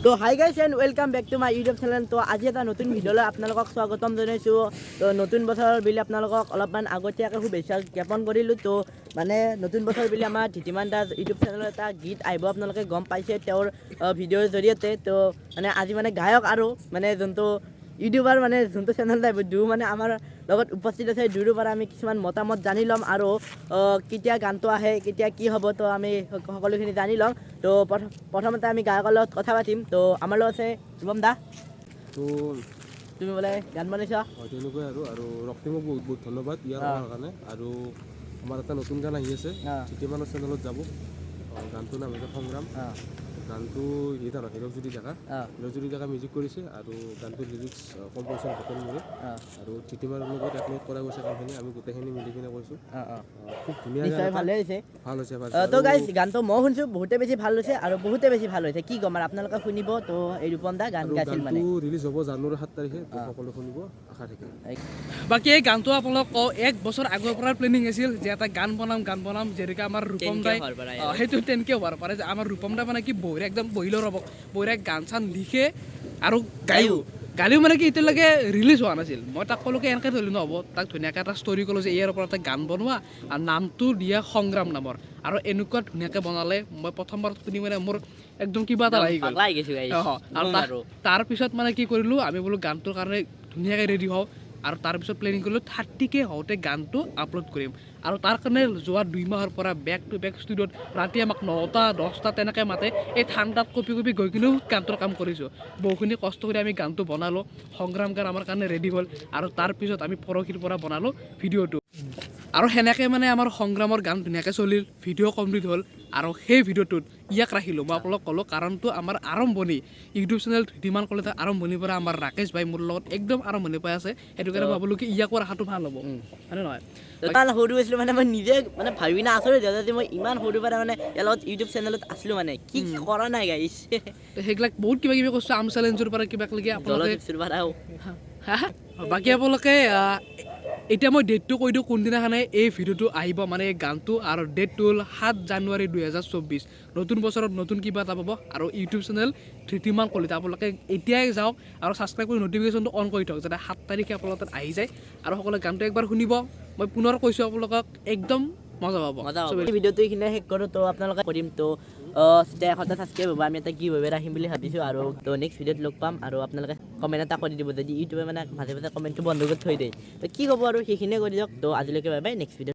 তো hi guys and welcome back to my YouTube channel. তো আজি এটা নতুন ভিডিঅ'লৈ আপোনালোকক স্বাগতম জনাইছোঁ। তো নতুন বছৰৰ বুলি আপোনালোকক অলপমান আগতীয়াকৈ শুভেচ্ছা জ্ঞাপন কৰিলোঁ। তো মানে নতুন বছৰ বুলি আমাৰ ধৃতিমান দাস ইউটিউব চেনেলত এটা গীত আহিব, আপোনালোকে গম পাইছে তেওঁৰ ভিডিঅ'ৰ জৰিয়তে। তো মানে আজি মানে গায়ক আৰু মানে যোনটো ইউটিউবাৰ মানে যোনটো চেনেল টাইপ দু মানে আমাৰ লগত উপস্থিত আছে। দুৰৰ পৰা আমি কিছুমান মতামত জানি ল'ম আৰু কেতিয়া গানটো আহে, কেতিয়া কি হ'ব, তো আমি সকলোখিনি জানি ল'ম। তো প্ৰথমতে আমি গায়কৰ লগত কথা পাতিম। তো আমাৰ লগত আছে শুভম দা। তো তুমি বোলে গান বনাইছা? তেনেকুৱাই আৰু ৰক্তিমক বহুত বহুত ধন্যবাদ ইয়াৰ কাৰণে। আৰু আমাৰ এটা নতুন গান আহি আছে, ধৃতিমানৰ চেনেলত যাব। গানটোৰ নাম হৈছে সংগ্ৰাম। গানটো হিৰকজ্যোতি ডেকা মিউজিক কৰিছে আৰু গানটোৰ লিৰিক্স কম্প'জিশ্যন ভূপেন মোৰে আৰু ধৃতিমানৰ লগত একলগ কৰা গৈছে কামখিনি। আমি গোটেইখিনি মিলি কিনে কৰিছোঁ। খুব ধুনীয়া গান, ভালে হৈছে। ভাল হৈছে। তো গাইজ গানটো মই শুনিছোঁ, বহুতে বেছি ভাল হৈছে আৰু বহুতে বেছি ভাল হৈছে। কি ক'ম আৰু আপোনালোকে শুনিব। তো এই ৰূপম দা গান গাইছিল মানে। গানটো ৰিলিজ হ'ব জানুৱাৰী 7 তাৰিখে। সকলো শুনিব, আশা থাকিল। বাকী এই গানটো আপোনালোক এক বছৰ আগৰ পৰা প্লেনিং আছিল যে এটা গান বনাম যেনেকৈ আমাৰ ৰূপম দাই সেইটো তেনেকৈ হোৱাৰ পাৰে যে আমাৰ ৰূপম দা মানে কি বহিৰে একদম বহিলেও ৰ'ব, বহিৰে গান চান লিখে আৰু গালিও মানে কি এতিয়ালৈকে ৰিলিজ হোৱা নাছিল। মই তাক ক'লোকে এনেকৈ ধৰিলোঁ নহ'ব, তাক ধুনীয়াকৈ এটা ষ্টৰি ক'লোঁ যে ইয়াৰ ওপৰত এটা গান বনোৱা আৰু নামটো দিয়া সংগ্ৰাম নামৰ। আৰু এনেকুৱা ধুনীয়াকৈ বনালে মই প্ৰথমবাৰ শুনি মানে মোৰ একদম কিবা এটা লাগি গ'ল। আৰু তাৰপিছত মানে কি কৰিলোঁ, আমি বোলো গানটোৰ কাৰণে ধুনীয়াকৈ ৰেডি হওঁ আৰু তাৰপিছত প্লেনিং কৰিলোঁ 30K হওঁতে গানটো আপলোড কৰিম। আৰু তাৰ কাৰণে যোৱা 2 মাহৰ পৰা বেক টু বেক ষ্টুডিঅ'ত ৰাতি আমাক 9টা 10টা তেনেকৈ মাতে। এই ঠাণ্ডাত কপি গৈ কিনেও গানটোৰ কাম কৰিছোঁ। বহুখিনি কষ্ট কৰি আমি গানটো বনালোঁ। সংগ্ৰাম গান আমাৰ কাৰণে ৰেডি হ'ল আৰু তাৰপিছত আমি পৰহিৰ পৰা বনালোঁ ভিডিঅ'টো। আৰু সেনেকৈ মানে আমাৰ সংগ্ৰামৰ গান ধুনীয়াকৈ চলিল, ভিডিঅ' কমপ্লিট হ'ল। আৰু সেই ভিডিঅ'টোত ইয়াক ৰাখিলোঁ, মই আপোনালোক ক'লোঁ কাৰণটো আমাৰ আৰম্ভণি ইউটিউব চেনেল ধৃতিমান কলিতাৰ আৰম্ভণিৰ পৰা আমাৰ ৰাকেশ ভাই মোৰ লগত একদম আৰম্ভণিৰ পৰা আছে। সেইটো কাৰণে মই ভাবোঁ কি ইয়াকো ৰখাটো ভাল হ'ব, হয়নে নহয়? ইমান সৰু আছিলোঁ মানে মই নিজে মানে ভাবি না আচৰিত যে মই ইমান সৰুৰ পৰা মানে ইয়াৰ লগত ইউটিউব চেনেলত আছিলোঁ, মানে কি কৰা নাই গাইছ। সেইবিলাক বহুত কিবা কিবি কৈছোঁ, আম চেলেঞ্জৰ পৰা কিবা কিবি আপোনালোকে। বাকী আপোনালোকে এতিয়া মই ডেটটো কৈ দিওঁ কোনদিনাখনে এই ভিডিঅ'টো আহিব, মানে এই গানটো। আৰু ডেটটো হ'ল 7 জানুৱাৰী 2024। নতুন বছৰত নতুন কিবা এটা পাব। আৰু ইউটিউব চেনেল ধৃতিমান কলিতা আপোনালোকে এতিয়াই যাওক আৰু ছাবস্ক্ৰাইব কৰি নটিফিকেশ্যনটো অন কৰি থওক যাতে 7 তাৰিখে আপোনালোকৰ তাত আহি যায়। আৰু সকলোৱে গানটো একবাৰ শুনিব। মই পুনৰ কৈছোঁ আপোনালোকক একদম মজা পাব। ভিডিঅ'টো এইখিনিয়ে শেষ কৰোঁ। তো আপোনালোকে কৰিম। তো যেতিয়া 1000 ছাবস্ক্ৰাইব হ'ব আমি এটা গিভ এৱে ৰাখিম বুলি ভাবিছোঁ। আৰু তো নেক্সট ভিডিঅ'ত লগ পাম। আৰু আপোনালোকে কমেণ্ট এটা কৰি দিব যদি ইউটিউবে মানে মাজে মাজে কমেণ্টটো বন্ধ কৰি থৈ দিয়ে। তো কি ক'ব আৰু সেইখিনিয়ে কৰি দিয়ক। তো আজিলৈকে বাই বাই, নেক্সট ভিডিঅ'।